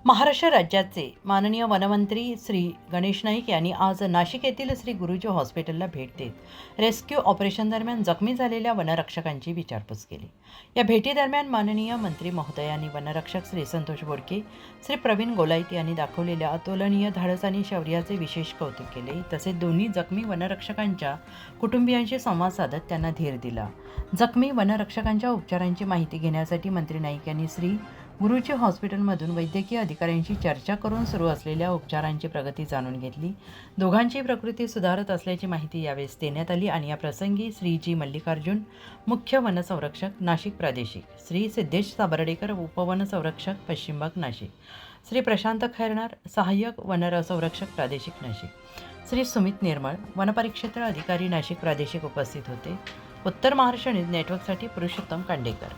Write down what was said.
महाराष्ट्र राज्याचे माननीय वनमंत्री श्री गणेश नाईक यांनी आज नाशिक येथील श्री गुरुजी हॉस्पिटलला भेट देत रेस्क्यू ऑपरेशन दरम्यान जखमी झालेल्या वनरक्षकांची विचारपूस केली। या भेटीदरम्यान माननीय मंत्री महोदयांनी वनरक्षक श्री संतोष बोडके, श्री प्रवीण गोलाईत यांनी दाखवलेल्या अतुलनीय धाडस आणि शौर्याचे विशेष कौतुक केले। तसेच दोन्ही जखमी वनरक्षकांच्या कुटुंबियांशी संवाद साधत त्यांना धीर दिला। जखमी वनरक्षकांच्या उपचारांची माहिती घेण्यासाठी मंत्री नाईक यांनी श्री गुरुजी हॉस्पिटलमधून वैद्यकीय अधिकाऱ्यांशी चर्चा करून सुरू असलेल्या उपचारांची प्रगती जाणून घेतली। दोघांची प्रकृती सुधारत असल्याची माहिती यावेळेस देण्यात आली आणि या प्रसंगी श्री जी मल्लिकार्जुन, मुख्य वनसंरक्षक नाशिक प्रादेशिक, श्री सिद्धेश साबर्डेकर, उपवनसंरक्षक पश्चिम भाग नाशिक, श्री प्रशांत खैरनार, सहाय्यक वनसंरक्षक प्रादेशिक नाशिक, श्री सुमित निर्मळ, वनपरिक्षेत्र अधिकारी नाशिक प्रादेशिक उपस्थित होते। उत्तर महाराष्ट्र न्यूज नेटवर्कसाठी पुरुषोत्तम कांडेकर।